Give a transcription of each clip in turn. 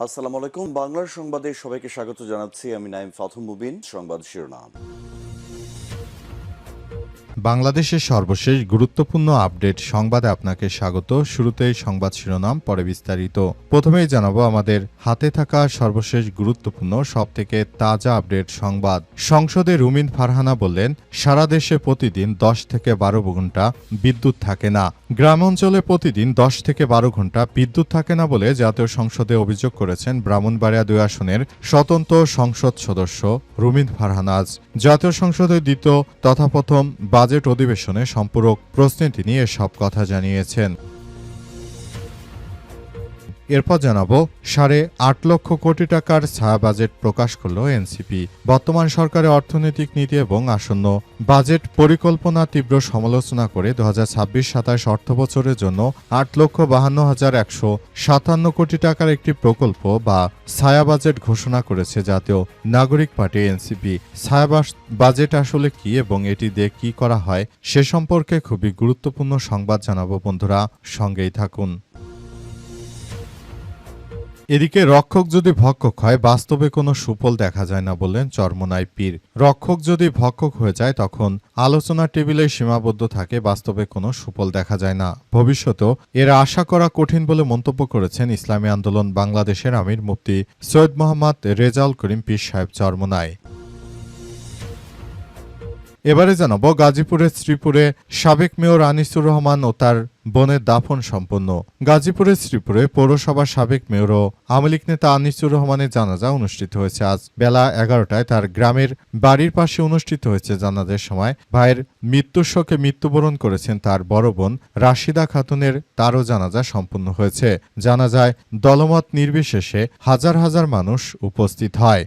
আসসালামু আলাইকুম। বাংলার সংবাদে সবাইকে স্বাগত জানাচ্ছি। আমি নাইম ফাথুম মুবিন। সংবাদ শিরোনাম। বাংলাদেশের সর্বশেষ গুরুত্বপূর্ণ আপডেট সংবাদে আপনাকে স্বাগত। শুরুতেই সংবাদ শিরোনাম, পরে বিস্তারিত। প্রথমেই জানাবো আমাদের হাতে থাকা সর্বশেষ গুরুত্বপূর্ণ সবথেকে তাজা আপডেট সংবাদ। সংসদে রুমিন ফারহানা বললেন, সারা দেশে প্রতিদিন 10 থেকে 12 ঘন্টা বিদ্যুৎ থাকে না। গ্রাম অঞ্চলে প্রতিদিন 10 থেকে 12 ঘন্টা বিদ্যুৎ থাকে না বলে জাতীয় সংসদে অভিযোগ করেছেন ব্রাহ্মণবাড়িয়া 2 আসনের স্বতন্ত্র সংসদ সদস্য রুমিন ফারহানা। আজ জাতীয় সংসদের দ্বিতীয় তথা প্রথম বাজেট অধিবেশনে সম্পূরক প্রশ্নে তিনি এসব কথা জানিয়েছেন। এরপর জানাবো 8.5 লক্ষ কোটি টাকার ছায়া বাজেট প্রকাশ করল এনসিপি। বর্তমান সরকারের অর্থনৈতিক নীতি এবং আসন্ন বাজেট পরিকল্পনা তীব্র সমালোচনা করে 2026-27 অর্থবছরের জন্য 8,52,157 কোটি টাকার একটি প্রকল্প বা ছায়া বাজেট ঘোষণা করেছে জাতীয় নাগরিক পার্টি এনসিপি। ছায়া বাজেট আসলে কি এবং এটি দিয়ে কি করা হয় সে সম্পর্কে খুবই গুরুত্বপূর্ণ সংবাদ জানাবো। বন্ধুরা, সঙ্গেই থাকুন। এদিকে রক্ষক যদি ভক্ষক হয় বাস্তবে কোনো সুফল দেখা যায় না বললেন চরমোনাই পীর। রক্ষক যদি ভক্ষক হয়ে যায় তখন আলোচনার টেবিলে সীমাবদ্ধ থাকে, বাস্তবে কোনো সুফল দেখা যায় না। ভবিষ্যতেও এর আশা করা কঠিন বলে মন্তব্য করেছেন ইসলামী আন্দোলন বাংলাদেশের আমির মুফতি সৈয়দ মোহাম্মদ রেজাউল করিম পীর সাহেব চরমোনাই। এবারে জানাবো গাজীপুরের শ্রীপুরে সাবেক মেয়র আনিসুর রহমান ও তার বোনের দাফন সম্পন্ন। গাজীপুরের শ্রীপুরে পৌরসভার সাবেক মেয়র ও আওয়ামী লীগ নেতা আনিসুর রহমানের জানাজা অনুষ্ঠিত হয়েছে। আজ বেলা 11টায় তার গ্রামের বাড়ির পাশে অনুষ্ঠিত হয়েছে জানাজার সময় ভাইয়ের মৃত্যুর শোকে মৃত্যুবরণ করেছেন তার বড় বোন রাশিদা খাতুনের, তারও জানাজা সম্পন্ন হয়েছে। জানাজায় দলমত নির্বিশেষে হাজার হাজার মানুষ উপস্থিত হয়।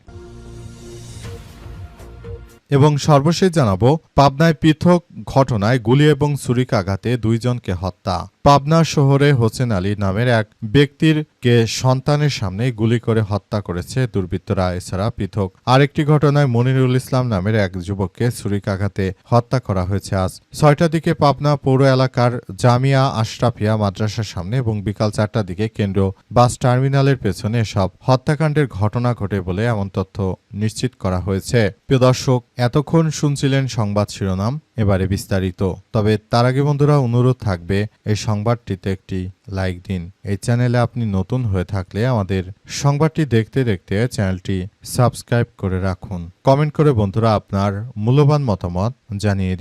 এবং সর্বশেষ জানাবো পাবনায় পৃথক ঘটনায় গুলি এবং ছুরিকাঘাতে 2 জনকে হত্যা। পাবনা শহরে হোসেন আলী নামের এক ব্যক্তিরকে সন্তানের সামনে গুলি করে হত্যা করেছে দুর্বৃত্তরা। এছাড়া পৃথক আরেকটি ঘটনায় মনিরুল ইসলাম নামের এক যুবককে ছুরিকাঘাতে হত্যা করা হয়েছে। আজ 6টার দিকে পাবনা পৌর এলাকার জামিয়া আশরাফিয়া মাদ্রাসার সামনে এবং বিকাল 4টার দিকে কেন্দ্র বাস টার্মিনালের পেছনে সব হত্যাকাণ্ডের ঘটনা ঘটে বলে এমন তথ্য নিশ্চিত করা হয়েছে। প্রিয় দর্শক, এতক্ষণ শুনছিলেন সংবাদ শিরোনাম, এবারে বিস্তারিত। তবে তার আগে বন্ধুরা অনুরোধ থাকবে এই সংবাদটিতে একটি লাইক দিন। এই চ্যানেলে আপনি নতুন হয়ে থাকলে আমাদের সংবাদটি দেখতে দেখতে চ্যানেলটি সাবস্ক্রাইব করে রাখুন। কমেন্ট করে বন্ধুরা আপনার মূল্যবান মতামত জানিয়ে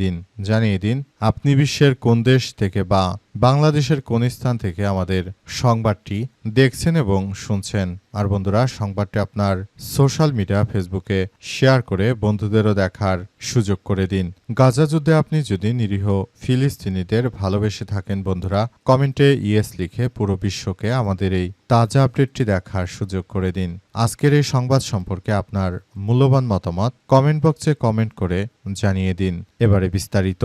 দিন আপনি বিশ্বের কোন দেশ থেকে বা বাংলাদেশের কোন স্থান থেকে আমাদের সংবাদটি দেখছেন এবং শুনছেন। আর বন্ধুরা, সংবাদটি আপনার সোশ্যাল মিডিয়া ফেসবুকে শেয়ার করে বন্ধুদেরও দেখার সুযোগ করে দিন। গাজা যুদ্ধে আপনি যদি নিরীহ ফিলিস্তিনিদের ভালোবেসে থাকেন বন্ধুরা, কমেন্টে ইয়েস লিখে পুরো বিশ্বকে আমাদের এই তাজা আপডেটটি দেখার সুযোগ করে দিন। আজকের এই সংবাদ সম্পর্কে আপনার মূল্যবান মতামত কমেন্ট বক্সে কমেন্ট করে জানিয়ে দিন। এবারে বিস্তারিত।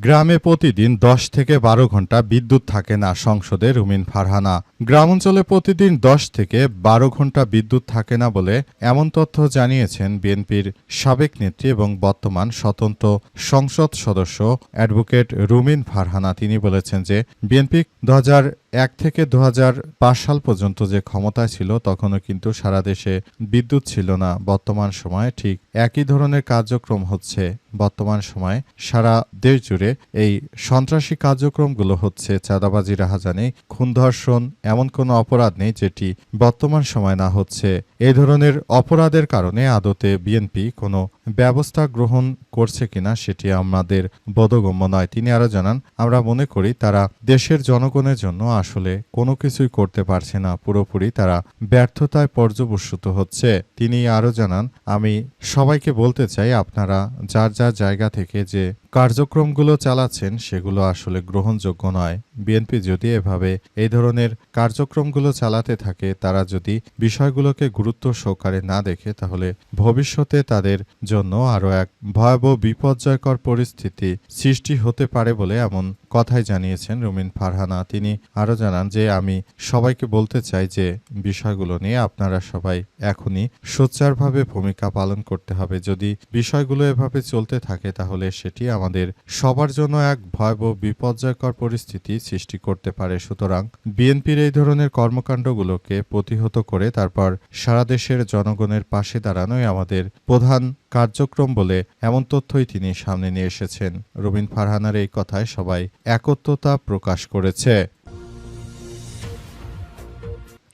গ্রামে প্রতিদিন 10 থেকে 12 ঘন্টা বিদ্যুৎ থাকে না, সংসদে রুমিন ফারহানা। গ্রামাঞ্চলে প্রতিদিন 10 থেকে 12 ঘন্টা বিদ্যুৎ থাকে না বলে এমন তথ্য জানিয়েছেন বিএনপির সাবেক নেত্রী এবং বর্তমান স্বতন্ত্র সংসদ সদস্য অ্যাডভোকেট রুমিন ফারহানা। তিনি বলেছেন যে বিএনপি 2001 থেকে 2005 সাল পর্যন্ত যে ক্ষমতায় ছিল তখনও কিন্তু সারা দেশে বিদ্যুৎ ছিল না। বর্তমান সময়ে ঠিক একই ধরনের কার্যক্রম হচ্ছে। বর্তমান সময়ে সারা দেশ জুড়ে এই সন্ত্রাসী কার্যক্রমগুলো হচ্ছে। চাঁদাবাজি, রাহাজানি, খুন, ধর্ষণ, এমন কোনো অপরাধ নেই যেটি বর্তমান সময় না হচ্ছে। এই ধরনের অপরাধের কারণে আদতে বিএনপি কোনো ব্যবস্থা গ্রহণ করছে কিনা সেটি আমাদের বোধগম্য নয়। তিনি আরো জানান, আমরা মনে করি তারা দেশের জনগণের জন্য আসলে কোনো কিছুই করতে পারছে না, পুরোপুরি তারা ব্যর্থতায় পর্যবসিত হচ্ছে। তিনি আরো জানান, আমি সবাইকে বলতে চাই আপনারা যার যার জায়গা থেকে যে কার্যক্রমগুলো চালাচ্ছেন সেগুলো আসলে গ্রহণযোগ্য নয়। বিএনপি যদি এভাবে এই ধরনের কার্যক্রমগুলো চালাতে থাকে, তারা যদি বিষয়গুলোকে গুরুত্ব সহকারে না দেখে, তাহলে ভবিষ্যতে তাদের জন্য আরো এক ভয়াবহ বিপর্যয়কর পরিস্থিতি সৃষ্টি হতে পারে বলে এমন কথাই জানিয়েছেন রুমিন ফারহানা। তিনি আরও জানান যে আমি সবাইকে বলতে চাই যে বিষয়গুলো নিয়ে আপনারা সবাই এখনই সোচ্চারভাবে ভূমিকা পালন করতে হবে। যদি বিষয়গুলো এভাবে চলতে থাকে তাহলে সেটি আমাদের সবার জন্য এক ভয়াবহ বিপর্যয়কর পরিস্থিতি সৃষ্টি করতে পারে। সুতরাং বিএনপির এই ধরনের কর্মকাণ্ডগুলোকে প্রতিহত করে তারপর সারা দেশের জনগণের পাশে দাঁড়ানোই আমাদের প্রধান কার্যক্রম বলে এমন তথ্যই তিনি সামনে নিয়ে এসেছেন। রুমিন ফারহানার এই কথায় সবাই একত্রতা প্রকাশ করেছে।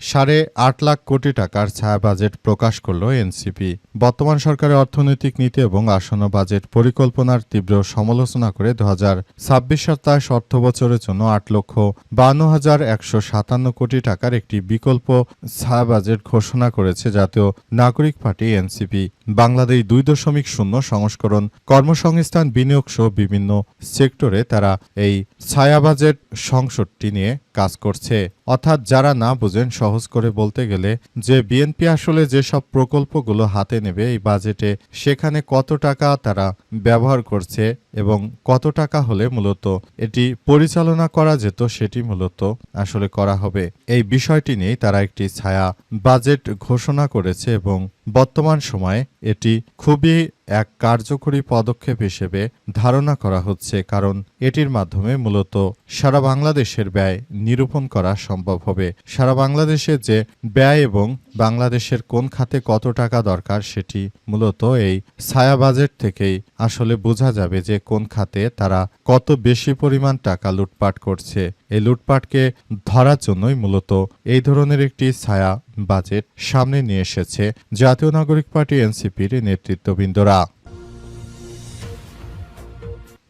8.5 লাখ কোটি টাকার ছায়া বাজেট প্রকাশ করল এনসিপি। বর্তমান সরকারের অর্থনৈতিক নীতি এবং আসন্ন বাজেট পরিকল্পনার তীব্র সমালোচনা করে 2026-27 অর্থবছরের জন্য 8,52,157 কোটি টাকার একটি বিকল্প ছায়া বাজেট ঘোষণা করেছে জাতীয় নাগরিক পার্টি এনসিপি। বাংলাদেশ 2.0 সংস্করণ, কর্মসংস্থান, বিনিয়োগ সহ বিভিন্ন সেক্টরে তারা এই ছায়া বাজেট সংসদটি নিয়ে কাজ করছে। অর্থাৎ যারা না বুঝেন, সহজ করে বলতে গেলে যে বিএনপি আসলে যেসব প্রকল্পগুলো হাতে নেবে এই বাজেটে, সেখানে কত টাকা তারা ব্যবহার করছে এবং কত টাকা হলে মূলত এটি পরিচালনা করা যেত সেটি মূলত আসলে করা হবে, এই বিষয়টি নিয়েই তারা একটি ছায়া বাজেট ঘোষণা করেছে এবং বর্তমান সময়ে এটি খুবই এক কার্যকরী পদক্ষেপ হিসেবে ধারণা করা হচ্ছে, কারণ এটির মাধ্যমে মূলত সারা বাংলাদেশের ব্যয় নিরূপণ করা সম্ভব হবে। সারা বাংলাদেশের যে ব্যয় এবং বাংলাদেশের কোন খাতে কত টাকা দরকার সেটি মূলত এই ছায়া বাজেট থেকেই আসলে বোঝা যাবে যে কোন খাতে তারা কত বেশি পরিমাণ টাকা লুটপাট করছে। এই লুটপাটকে ধরার জন্যই মূলত এই ধরনের একটি ছায়া বাজেট সামনে নিয়ে এসেছে জাতীয় নাগরিক পার্টি এনসিপির নেতৃত্ববৃন্দরা।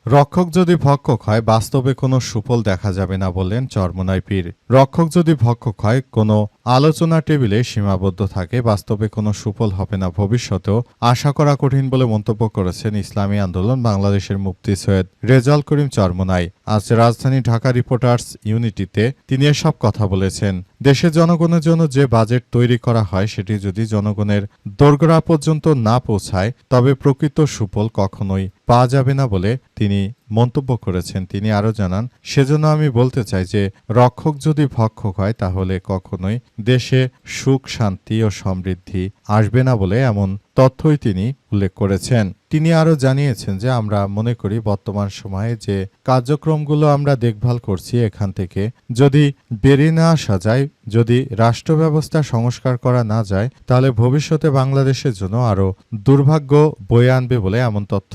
রক্ষক যদি ভক্ষক হয় বাস্তবে কোনো সুফল দেখা যাবে না বললেন চরমোনাই পীর। রক্ষক যদি ভক্ষক হয় কোনো আলোচনা টেবিলে সীমাবদ্ধ থাকে, বাস্তবে কোনো সুফল হবে না, ভবিষ্যতেও আশা করা কঠিন বলে মন্তব্য করেছেন ইসলামী আন্দোলন বাংলাদেশের মুফতি সৈয়দ রেজাউল করিম চরমোনাই। আজ রাজধানী ঢাকা রিপোর্টার্স ইউনিটিতে তিনি এসব কথা বলেছেন। দেশের জনগণের জন্য যে বাজেট তৈরি করা হয় সেটি যদি জনগণের দোরগোড়া পর্যন্ত না পৌঁছায় তবে প্রকৃত সুফল কখনোই পাওয়া যাবে না বলে তিনি মন্তব্য করেছেন। তিনি আরও জানান, সেজন্য আমি বলতে চাই যে রক্ষক যদি ভক্ষক হয় তাহলে কখনোই দেশে সুখ, শান্তি ও সমৃদ্ধি আসবে না বলে এমন তথ্যই তিনি উল্লেখ করেছেন। তিনি আরও জানিয়েছেন যে আমরা মনে করি বর্তমান সময়ে যে কার্যক্রমগুলো আমরা দেখভাল করছি এখান থেকে যদি বেরিয়ে না আসা যায়, যদি রাষ্ট্র ব্যবস্থা সংস্কার করা না যায় তাহলে ভবিষ্যতে বাংলাদেশের জন্য আরও দুর্ভাগ্য বয়ে আনবে বলে এমন তথ্য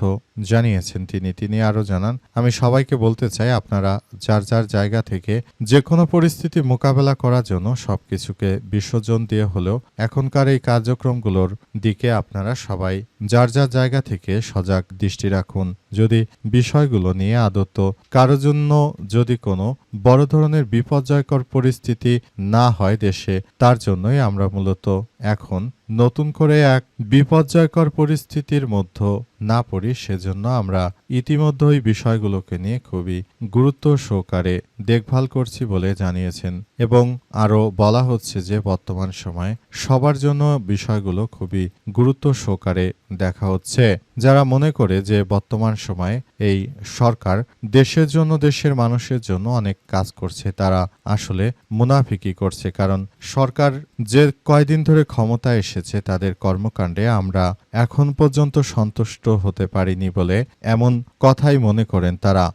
জানিয়েছেন তিনি আরও জানান, আমি সবাইকে বলতে চাই আপনারা যার যার জায়গা থেকে যে কোনো পরিস্থিতি মোকাবেলা করার জন্য সবকিছুকে বিসর্জন দিয়ে হলেও এখনকার এই কার্যক্রমগুলোর দিকে আপনারা সবাই যার যার জায়গা থেকে সজাগ দৃষ্টি রাখুন। যদি বিষয়গুলো নিয়ে আদত কারো জন্য যদি কোনো বড় ধরনের বিপর্যয়কর পরিস্থিতি না হয় দেশে, তার জন্যই আমরা মূলত এখন নতুন করে এক বিপর্যয়কর পরিস্থিতির মধ্যে না পড়ি, সেজন্য আমরা ইতিমধ্যেই বিষয়গুলোকে নিয়ে খুবই গুরুত্ব সহকারে দেখভাল করছি বলে জানিয়েছেন এবং আরও বলা হচ্ছে যে বর্তমান সময়ে সবার জন্য বিষয়গুলো খুবই গুরুত্ব সহকারে দেখা হচ্ছে। যারা মনে করে যে বর্তমান সময়ে এই সরকার দেশের জন্য, দেশের মানুষের জন্য অনেক কাজ করছে, তারা আসলে মুনাফিকি করছে, কারণ সরকার যে কয়দিন ধরে ক্ষমতায় এসেছে তাদের কর্মকাণ্ডে আমরা এখন পর্যন্ত সন্তুষ্ট হতে পারিনি বলে এমন কথাই মনে করেন তারা।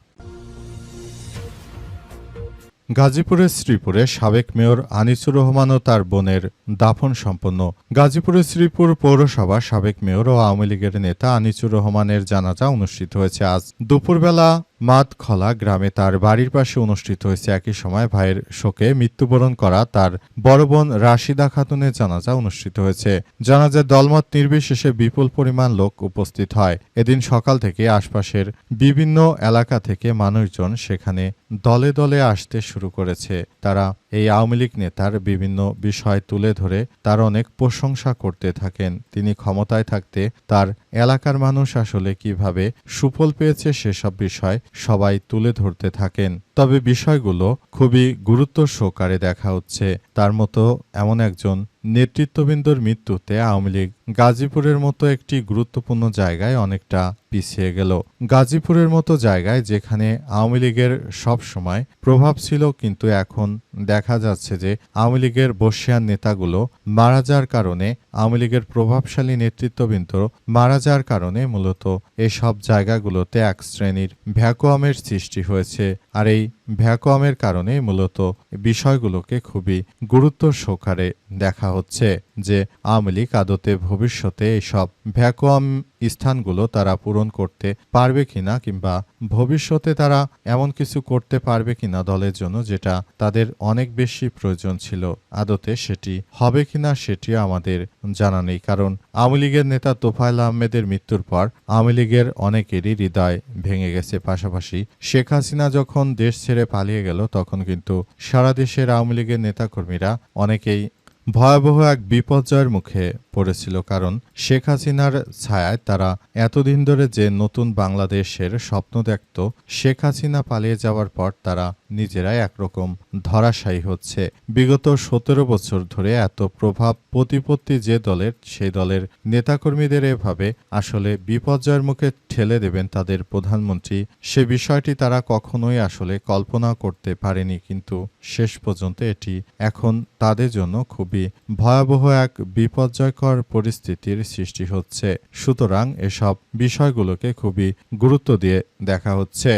গাজীপুরের শ্রীপুরে সাবেক মেয়র আনিসুর রহমান ও তার বোনের দাফন সম্পন্ন। গাজীপুরের শ্রীপুর পৌরসভার সাবেক মেয়র ও আওয়ামী লীগের নেতা আনিসুর রহমানের জানাজা অনুষ্ঠিত হয়েছে আজ দুপুরবেলা মাতখলা গ্রামে তার বাড়ির পাশে অনুষ্ঠিত হয়েছে। একই সময় ভাইয়ের শোকে মৃত্যুবরণ করা তার বড় বোন রাশিদা খাতুনের জানাজা অনুষ্ঠিত হয়েছে। জানাজার দলমত নির্বিশেষে বিপুল পরিমাণ লোক উপস্থিত হয়। এদিন সকাল থেকে আশপাশের বিভিন্ন এলাকা থেকে মানুষজন সেখানে দলে দলে আসতে শুরু করেছে। তারা এই আওয়ামী লীগ নেতার বিভিন্ন বিষয় তুলে ধরে তার অনেক প্রশংসা করতে থাকেন। তিনি ক্ষমতায় থাকতে তার এলাকার মানুষ আসলে কিভাবে সুফল পেয়েছে সেসব বিষয় সবাই তুলে ধরতে থাকেন। তবে বিষয়গুলো খুবই গুরুত্ব সহকারে দেখা হচ্ছে। তার মতো এমন একজন নেতৃত্ববৃন্দর মৃত্যুতে আওয়ামী লীগ গাজীপুরের মতো একটি গুরুত্বপূর্ণ জায়গায় অনেকটা পিছিয়ে গেল। গাজীপুরের মতো জায়গায় যেখানে আওয়ামী লীগের সব সময় প্রভাব ছিল, কিন্তু এখন দেখা যাচ্ছে যে আওয়ামী লীগের বর্ষিয়ান নেতাগুলো মারা যাওয়ার কারণে, আওয়ামী লীগের প্রভাবশালী নেতৃত্ববৃন্দ মারা যাওয়ার কারণে মূলত এসব জায়গাগুলোতে এক শ্রেণীর ভ্যাকুয়ামের সৃষ্টি হয়েছে। আর এই ভ্যাকুয়ামের কারণে মূলত বিষয়গুলোকে খুবই গুরুত্ব সহকারে দেখা হচ্ছে যে আওয়ামী লীগ আদতে ভবিষ্যতে এসব ভ্যাকুয়াম স্থানগুলো তারা পূরণ করতে পারবে কিনা, কিংবা ভবিষ্যতে তারা এমন কিছু করতে পারবে কিনা দলের জন্য যেটা তাদের অনেক বেশি প্রয়োজন ছিল। আদতে সেটি হবে কিনা সেটি আমাদের জানা নেই, কারণ আওয়ামী লীগের নেতা তোফায়েল আহমেদের মৃত্যুর পর আওয়ামী লীগের অনেকেরই হৃদয় ভেঙে গেছে। পাশাপাশি শেখ হাসিনা যখন দেশ ছেড়ে পালিয়ে গেল তখন কিন্তু সারা দেশের আওয়ামী লীগের নেতাকর্মীরা অনেকেই ভয়াবহ এক বিপর্যয়ের মুখে পড়েছিল, কারণ শেখ হাসিনার ছায়ায় তারা এতদিন ধরে যে নতুন বাংলাদেশের স্বপ্ন দেখত, শেখ হাসিনা পালিয়ে যাওয়ার পর তারা নিজেরাই একরকম ধরাশায়ী হচ্ছে। বিগত 17 বছর ধরে এত প্রভাব প্রতিপত্তি যে দলের, সেই দলের নেতাকর্মীদের এভাবে আসলে বিপর্যয়ের মুখে ঠেলে দেবেন তাদের প্রধানমন্ত্রী, সে বিষয়টি তারা কখনোই আসলে কল্পনা করতে পারেনি। কিন্তু শেষ পর্যন্ত এটি এখন তাদের জন্য খুবই ভয়াবহ এক বিপর্যয়কর পরিস্থিতির সৃষ্টি হচ্ছে। সুতরাং এসব বিষয়গুলোকে খুবই গুরুত্ব দিয়ে দেখা হচ্ছে।